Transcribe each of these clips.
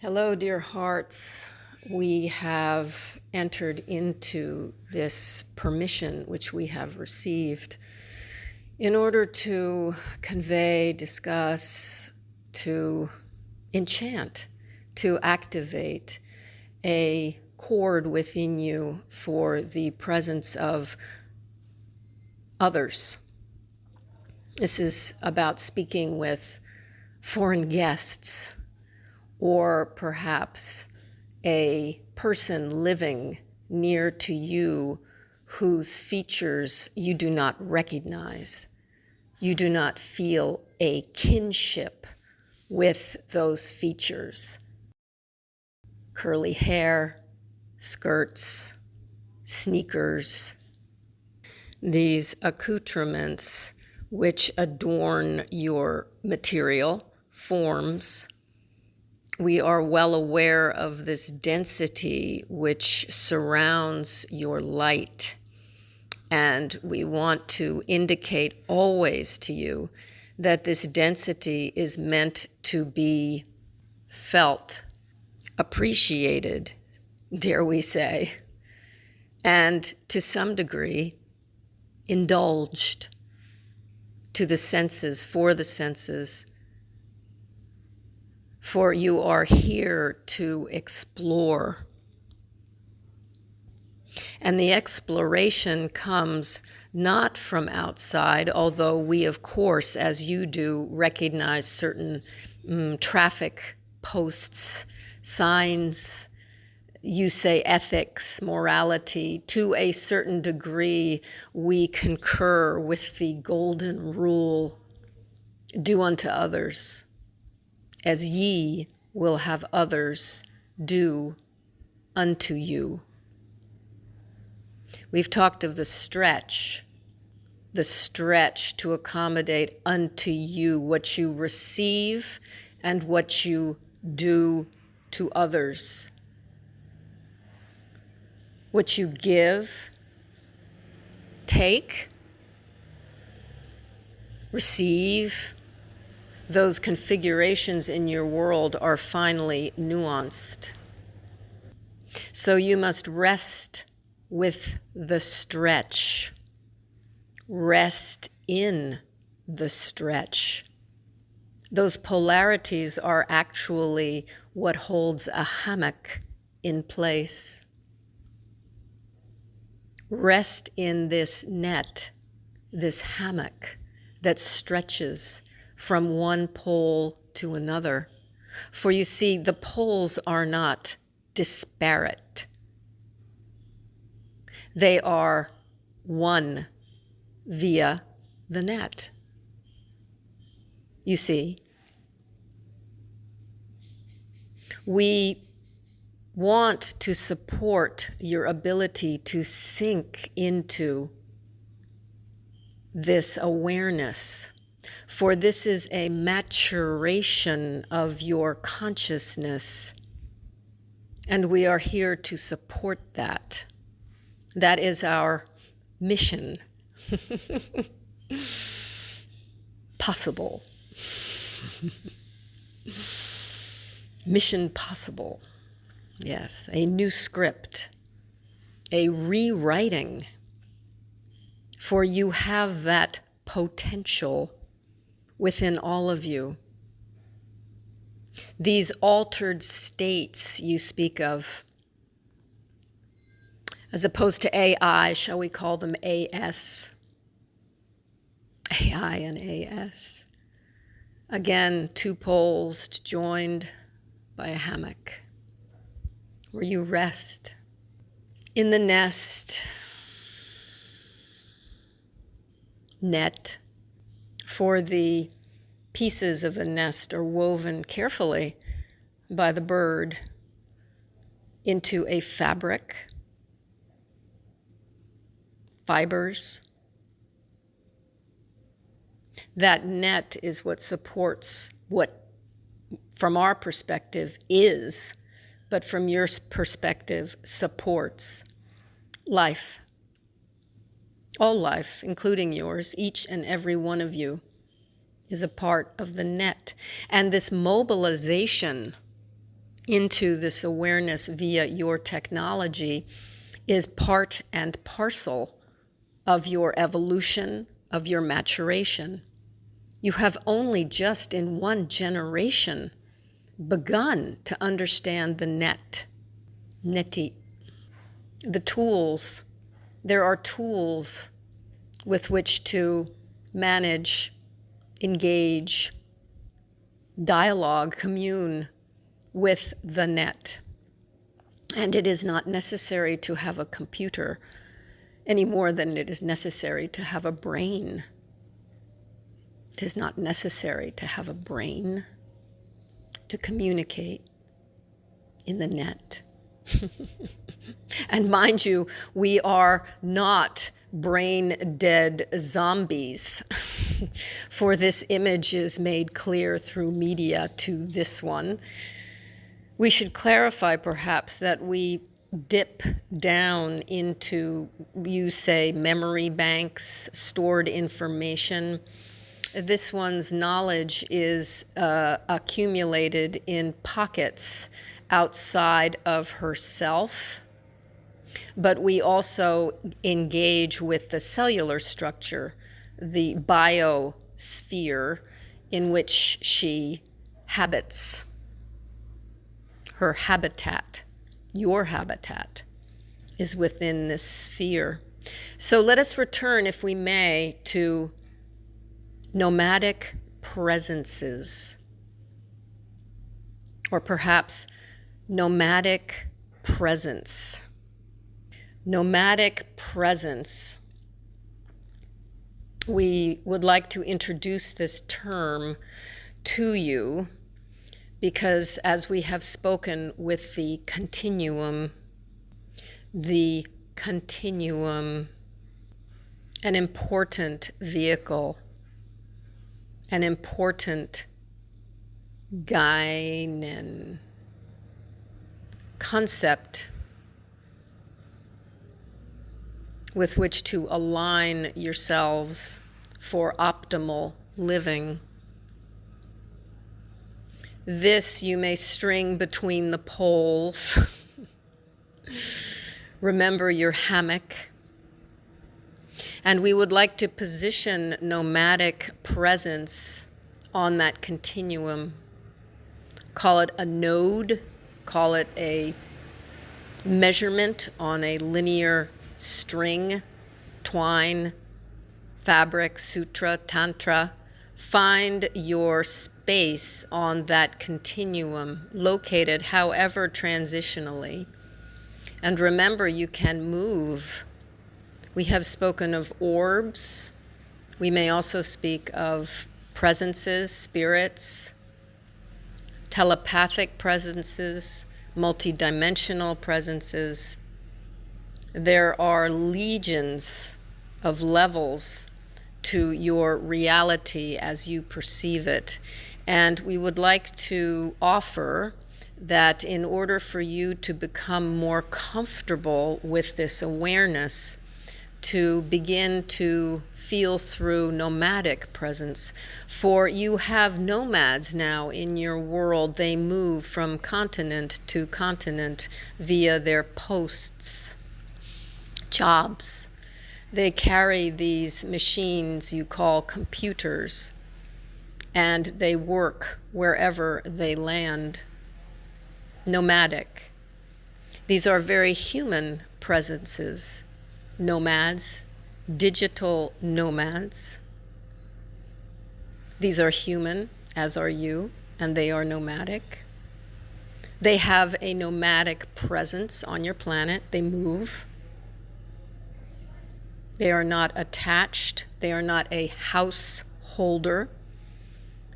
Hello, dear hearts. We have entered into this permission which we have received in order to convey, discuss, to enchant, to activate a chord within you for the presence of others. This is about speaking with foreign guests, or perhaps a person living near to you whose features you do not recognize. You do not feel a kinship with those features. Curly hair, skirts, sneakers, these accoutrements which adorn your material forms. We are well aware of this density which surrounds your light, and we want to indicate always to you that this density is meant to be felt, appreciated, dare we say, and to some degree indulged to the senses, for the senses. For you are here to explore. And the exploration comes not from outside, although we, of course, as you do, recognize certain traffic posts, signs. You say ethics, morality. To a certain degree, we concur with the golden rule, do unto others as ye will have others do unto you. We've talked of the stretch to accommodate unto you, what you receive and what you do to others. What you give, take, receive. Those configurations in your world are finely nuanced. So you must rest with the stretch. Rest in the stretch. Those polarities are actually what holds a hammock in place. Rest in this net, this hammock that stretches from one pole to another. For you see, the poles are not disparate. They are one via the net. You see, we want to support your ability to sink into this awareness. For this is a maturation of your consciousness, and we are here to support that. That is our mission. Possible. Mission possible. Yes, a new script, a rewriting. For you have that potential within all of you. These altered states you speak of, as opposed to AI, shall we call them AS? AI and AS. Again, two poles joined by a hammock, where you rest in the nest, net. For the pieces of a nest are woven carefully by the bird into a fabric, fibers. That net is what supports what, from our perspective, is, but from your perspective, supports life. All life, including yours, each and every one of you, is a part of the net. And this mobilization into this awareness via your technology is part and parcel of your evolution, of your maturation. You have only just in one generation begun to understand the neti. The tools, there are tools with which to manage, engage, dialogue, commune with the net. And it is not necessary to have a computer any more than it is necessary to have a brain. It is not necessary to have a brain to communicate in the net. And mind you, we are not brain-dead zombies, for this image is made clear through media to this one. We should clarify perhaps that we dip down into, you say, memory banks, stored information. This one's knowledge is accumulated in pockets outside of herself, but we also engage with the cellular structure, the biosphere in which she habits. Her habitat, your habitat, is within this sphere. So let us return, if we may, to nomadic presences, or perhaps nomadic presence. Nomadic presence. We would like to introduce this term to you because, as we have spoken with the continuum, an important vehicle, an important gynen, concept with which to align yourselves for optimal living. This you may string between the poles. Remember your hammock. And we would like to position nomadic presence on that continuum. Call it a node, call it a measurement on a linear string, twine, fabric, sutra, tantra. Find your space on that continuum, located however transitionally. And remember, you can move. We have spoken of orbs. We may also speak of presences, spirits, telepathic presences, multidimensional presences. There are legions of levels to your reality as you perceive it. And we would like to offer that in order for you to become more comfortable with this awareness, to begin to feel through nomadic presence. For you have nomads now in your world. They move from continent to continent via their posts, jobs. They carry these machines you call computers, and they work wherever they land. Nomadic. These are very human presences. Nomads, digital nomads. These are human, as are you, and they are nomadic. They have a nomadic presence on your planet. They move. They are not attached. They are not a householder.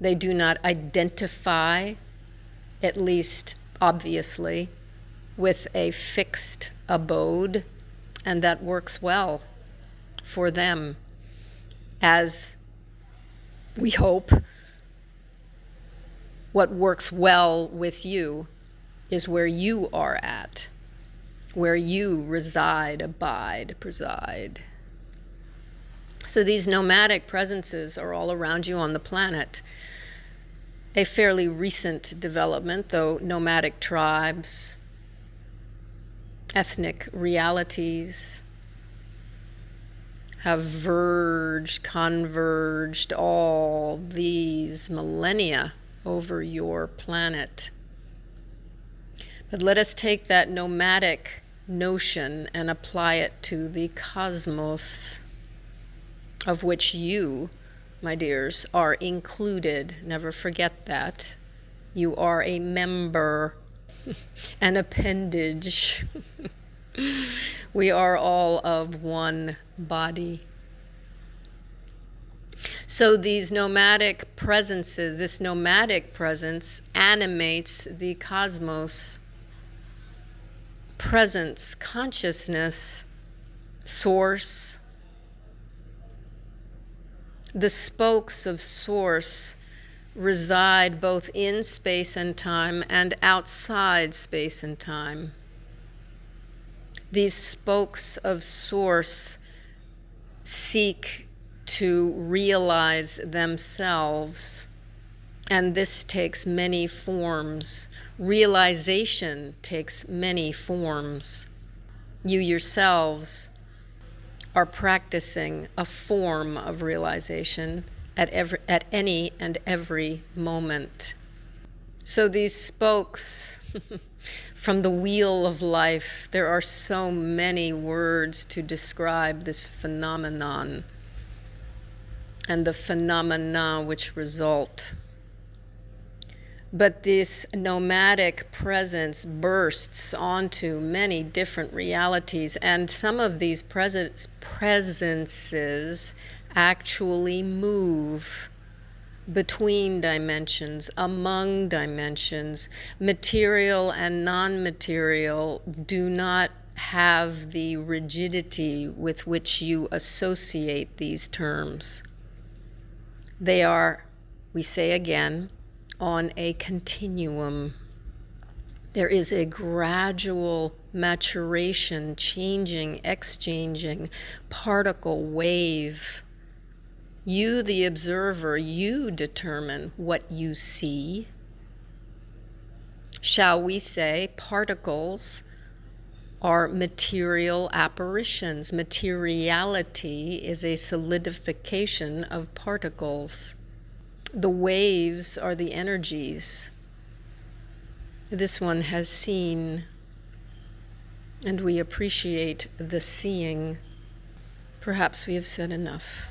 They do not identify, at least obviously, with a fixed abode, and that works well for them, as we hope what works well with you is where you are at, where you reside, abide, preside. So these nomadic presences are all around you on the planet. a fairly recent development, though nomadic tribes, ethnic realities have converged all these millennia over your planet. But let us take that nomadic notion and apply it to the cosmos, of which you, my dears, are included. Never forget that. You are a member, an appendage. We are all of one body. So these nomadic presences, this nomadic presence animates the cosmos. Presence, consciousness, source. The spokes of source reside both in space and time and outside space and time. These spokes of source seek to realize themselves, and this takes many forms. Realization takes many forms. You yourselves are practicing a form of realization at any and every moment. So these spokes from the wheel of life, there are so many words to describe this phenomenon and the phenomena which result. But this nomadic presence bursts onto many different realities, and some of these presences actually move between dimensions, among dimensions. Material and non-material do not have the rigidity with which you associate these terms. They are, we say again, on a continuum. There is a gradual maturation, changing, exchanging, particle wave. You, the observer, you determine what you see. Shall we say particles are material apparitions? Materiality is a solidification of particles. The waves are the energies. This one has seen, and we appreciate the seeing. Perhaps we have said enough.